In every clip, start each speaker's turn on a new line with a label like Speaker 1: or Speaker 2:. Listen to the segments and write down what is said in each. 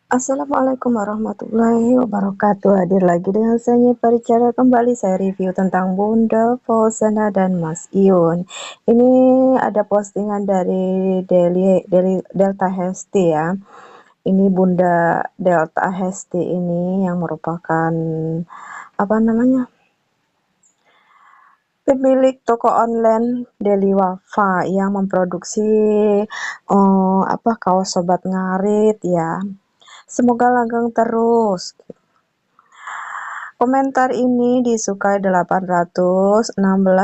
Speaker 1: Assalamualaikum warahmatullahi wabarakatuh. Hadir lagi dengan saya Paricara kembali. Saya review tentang Bunda Fauzana dan Mas Iun. Ini ada postingan dari Delta Hesti ya. Ini Bunda Delta Hesti ini yang merupakan apa namanya? Pemilik toko online Deli Wafa yang memproduksi kaos sobat ngarit ya. Semoga langgeng terus. Komentar ini disukai 816,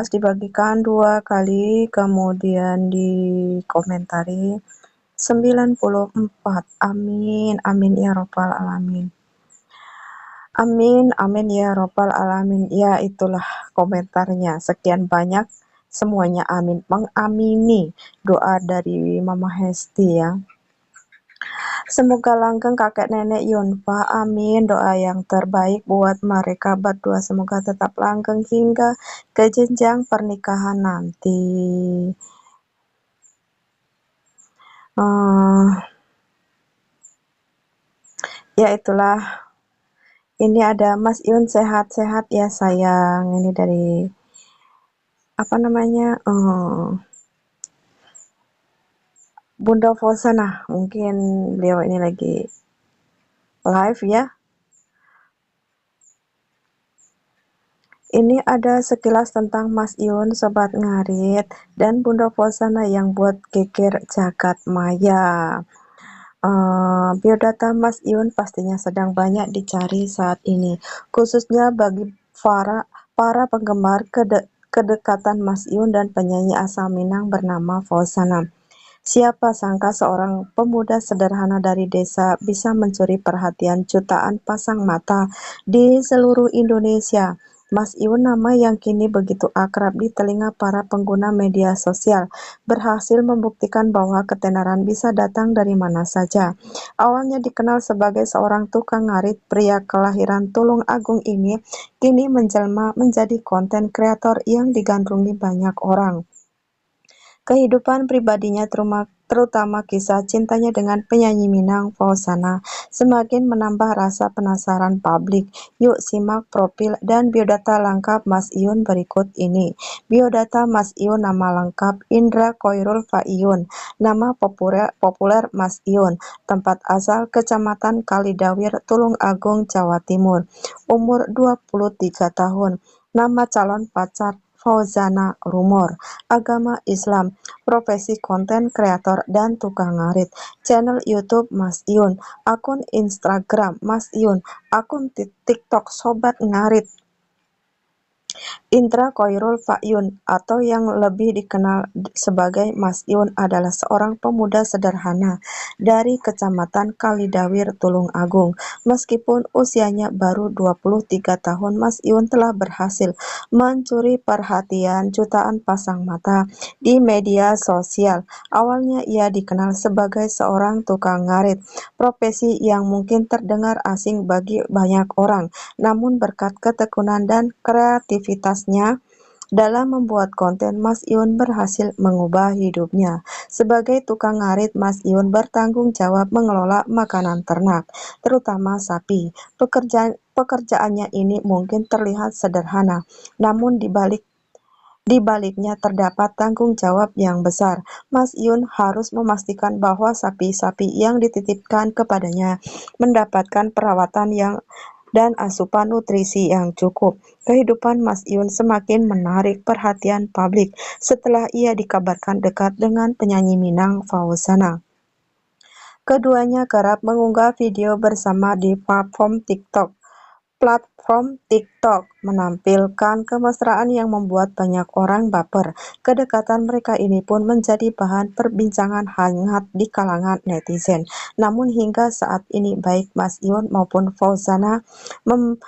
Speaker 1: dibagikan 2 kali, kemudian dikomentari 94. Amin, amin ya robbal alamin. Amin, amin ya robbal alamin. Ya, itulah komentarnya. Sekian banyak, semuanya amin. Mengamini doa dari Mama Hesti ya. Semoga langgeng kakek nenek Yunfa, amin. Doa yang terbaik buat mereka berdua, semoga tetap langgeng hingga ke jenjang pernikahan nanti. Ya itulah, ini ada Mas Yun, sehat-sehat ya sayang. Ini dari apa namanya, Bunda Fauzana. Mungkin beliau ini lagi live ya. Ini ada sekilas tentang Mas Iun, Sobat Ngarit, dan Bunda Fauzana yang buat geger jagat maya. Biodata Mas Iun pastinya sedang banyak dicari saat ini, khususnya bagi para penggemar kedekatan Mas Iun dan penyanyi asal Minang bernama Fauzana. Siapa sangka seorang pemuda sederhana dari desa bisa mencuri perhatian jutaan pasang mata di seluruh Indonesia. Mas Iun, nama yang kini begitu akrab di telinga para pengguna media sosial, berhasil membuktikan bahwa ketenaran bisa datang dari mana saja. Awalnya dikenal sebagai seorang tukang ngarit, pria kelahiran Tulung Agung ini kini menjelma menjadi konten kreator yang digandrungi banyak orang. Kehidupan pribadinya terutama kisah cintanya dengan penyanyi Minang Fauzana semakin menambah rasa penasaran publik. Yuk simak profil dan biodata lengkap Mas Iun berikut ini. Biodata Mas Iun: nama lengkap Indra Koirul Faiyun, nama populer Mas Iun, tempat asal Kecamatan Kalidawir, Tulung Agung, Jawa Timur, umur 23 tahun, nama calon pacar Fauzana Rumor, agama Islam, profesi konten kreator dan tukang ngarit, channel YouTube Mas Iun, akun Instagram Mas Iun, akun TikTok Sobat Ngarit Indra Koirul Faiyun atau yang lebih dikenal sebagai Mas Iun adalah seorang pemuda sederhana dari Kecamatan Kalidawir, Tulung Agung. Meskipun usianya baru 23 tahun, Mas Iun telah berhasil mencuri perhatian jutaan pasang mata di media sosial. Awalnya ia dikenal sebagai seorang tukang ngarit, profesi yang mungkin terdengar asing bagi banyak orang. Namun berkat ketekunan dan kreativitasnya dalam membuat konten, Mas Iun berhasil mengubah hidupnya. Sebagai tukang ngarit, Mas Iun bertanggung jawab mengelola makanan ternak, terutama sapi. Pekerjaannya ini mungkin terlihat sederhana, namun di baliknya terdapat tanggung jawab yang besar. Mas Iun harus memastikan bahwa sapi-sapi yang dititipkan kepadanya mendapatkan perawatan dan asupan nutrisi yang cukup. Kehidupan Mas Iun semakin menarik perhatian publik setelah ia dikabarkan dekat dengan penyanyi Minang Fauzana. Keduanya kerap mengunggah video bersama di platform TikTok menampilkan kemesraan yang membuat banyak orang baper. Kedekatan mereka ini pun menjadi bahan perbincangan hangat di kalangan netizen. Namun hingga saat ini baik Mas Iun maupun Fauzana belum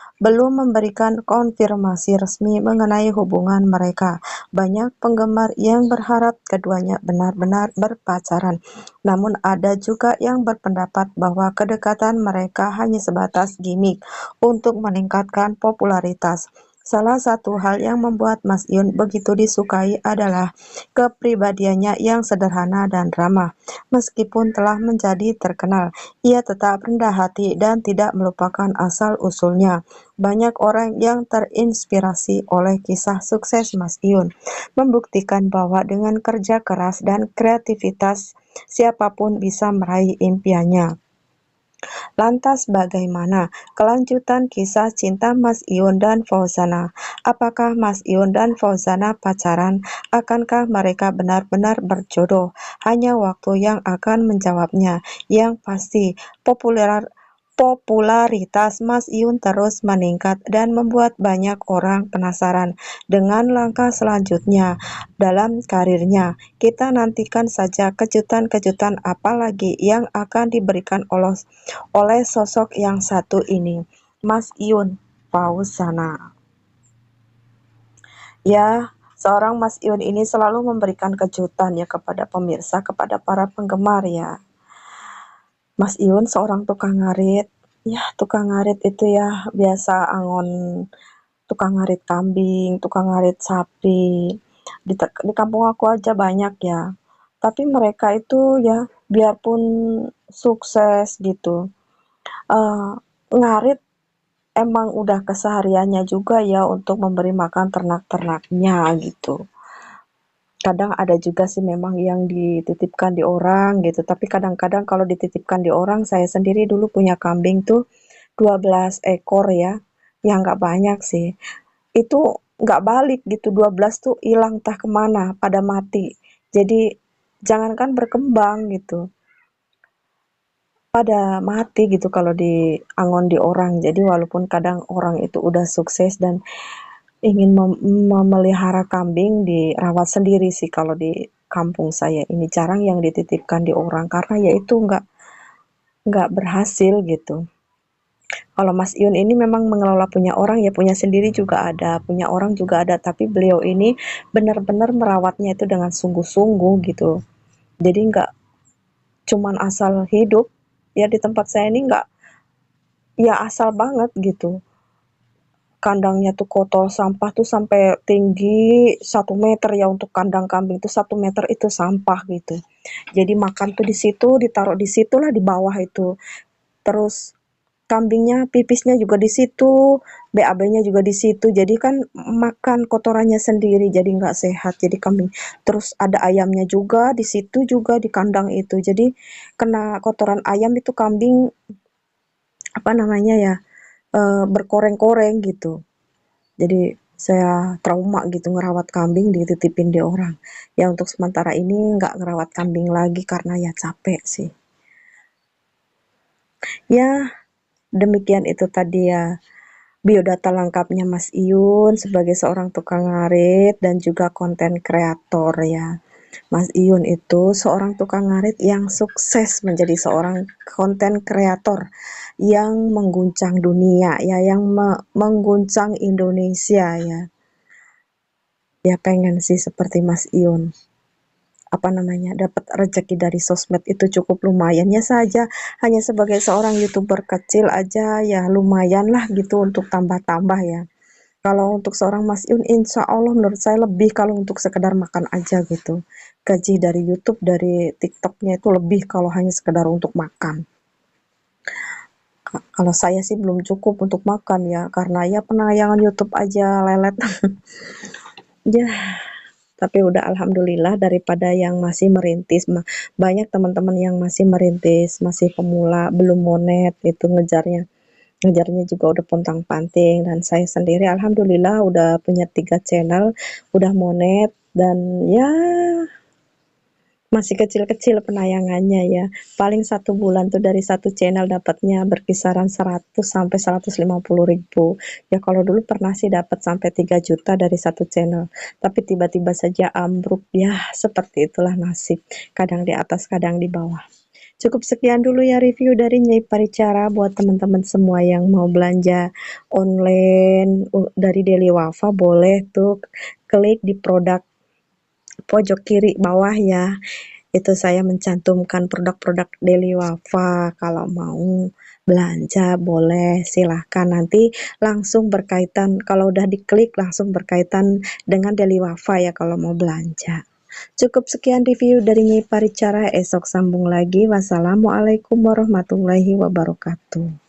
Speaker 1: memberikan konfirmasi resmi mengenai hubungan mereka. Banyak penggemar yang berharap keduanya benar-benar berpacaran. Namun ada juga yang berpendapat bahwa kedekatan mereka hanya sebatas gimmick untuk meningkatkan popularitas. Salah satu hal yang membuat Mas Yun begitu disukai adalah kepribadiannya yang sederhana dan ramah. Meskipun telah menjadi terkenal, ia tetap rendah hati dan tidak melupakan asal-usulnya. Banyak orang yang terinspirasi oleh kisah sukses Mas Yun, membuktikan bahwa dengan kerja keras dan kreativitas, siapapun bisa meraih impiannya. Lantas bagaimana kelanjutan kisah cinta Mas Iun dan Fauzana? Apakah Mas Iun dan Fauzana pacaran? Akankah mereka benar-benar berjodoh? Hanya waktu yang akan menjawabnya. Yang pasti, popularitas Mas Iun terus meningkat dan membuat banyak orang penasaran dengan langkah selanjutnya dalam karirnya. Kita nantikan saja kejutan-kejutan apa lagi yang akan diberikan oleh sosok yang satu ini, Mas Iun Fauzana. Ya, seorang Mas Iun ini selalu memberikan kejutan ya kepada pemirsa, kepada para penggemar ya. Mas Iun seorang tukang ngarit. Ya, tukang ngarit itu ya biasa angon tukang ngarit kambing, tukang ngarit sapi. Di kampung aku aja banyak ya. Tapi mereka itu ya biarpun sukses gitu, eh, ngarit emang udah kesehariannya juga ya untuk memberi makan ternak-ternaknya gitu. Kadang ada juga sih memang yang dititipkan di orang gitu, tapi kadang-kadang kalau dititipkan di orang, saya sendiri dulu punya kambing tuh 12 ekor ya, yang nggak banyak sih. Itu nggak balik gitu, 12 tuh hilang entah kemana, pada mati. Jadi jangankan berkembang gitu, pada mati gitu kalau diangon di orang. Jadi walaupun kadang orang itu udah sukses dan ingin memelihara kambing, dirawat sendiri sih kalau di kampung saya ini. Jarang yang dititipkan di orang karena ya itu nggak berhasil gitu. Kalau Mas Iun ini memang mengelola punya orang ya, punya sendiri juga ada, punya orang juga ada, tapi beliau ini benar-benar merawatnya itu dengan sungguh-sungguh gitu. Jadi nggak cuman asal hidup, ya di tempat saya ini nggak ya asal banget gitu. Kandangnya tuh kotor, sampah tuh sampai tinggi 1 meter ya, untuk kandang kambing tuh 1 meter itu sampah gitu. Jadi makan tuh di situ, ditaruh di situ lah di bawah itu. Terus kambingnya pipisnya juga di situ, BAB-nya juga di situ. Jadi kan makan kotorannya sendiri, jadi nggak sehat. Jadi kambing. Terus ada ayamnya juga di situ juga di kandang itu. Jadi kena kotoran ayam itu kambing apa namanya ya, berkoreng-koreng gitu. Jadi saya trauma gitu ngerawat kambing dititipin di orang. Ya untuk sementara ini nggak ngerawat kambing lagi karena ya capek sih. Ya demikian itu tadi ya biodata lengkapnya Mas Iyun sebagai seorang tukang ngarit dan juga konten kreator ya. Mas Iyun itu seorang tukang ngarit yang sukses menjadi seorang konten kreator yang mengguncang dunia ya, yang mengguncang Indonesia ya. Ya pengen sih seperti Mas Iyun. Apa namanya, dapat rezeki dari sosmed itu cukup lumayan ya saja, hanya sebagai seorang YouTuber kecil aja ya lumayan lah gitu untuk tambah-tambah ya. Kalau untuk seorang Mas Yun, insya Allah menurut saya lebih kalau untuk sekedar makan aja gitu. Gaji dari YouTube, dari TikToknya itu lebih kalau hanya sekedar untuk makan. Kalau saya sih belum cukup untuk makan ya, karena ya penayangan YouTube aja lelet. Ya, tapi udah alhamdulillah daripada yang masih merintis. Banyak teman-teman yang masih merintis, masih pemula, belum monet, itu ngejarnya. Ngejarnya juga udah pontang-panting, dan saya sendiri alhamdulillah udah punya 3 channel, udah monet, dan ya masih kecil-kecil penayangannya ya. Paling 1 bulan tuh dari satu channel dapatnya berkisaran 100 sampai 150 ribu. Ya kalau dulu pernah sih dapat sampai 3 juta dari satu channel. Tapi tiba-tiba saja ambruk. Ya seperti itulah nasib. Kadang di atas, kadang di bawah. Cukup sekian dulu ya review dari Nyai Paricara buat teman-teman semua yang mau belanja online dari Deli Wafa, boleh tuh klik di produk pojok kiri bawah ya. Itu saya mencantumkan produk-produk Daily Wafa, kalau mau belanja boleh silahkan, nanti langsung berkaitan, kalau udah diklik langsung berkaitan dengan Daily Wafa ya kalau mau belanja. Cukup sekian review dari Nyi Paricara, esok sambung lagi. Wassalamualaikum warahmatullahi wabarakatuh.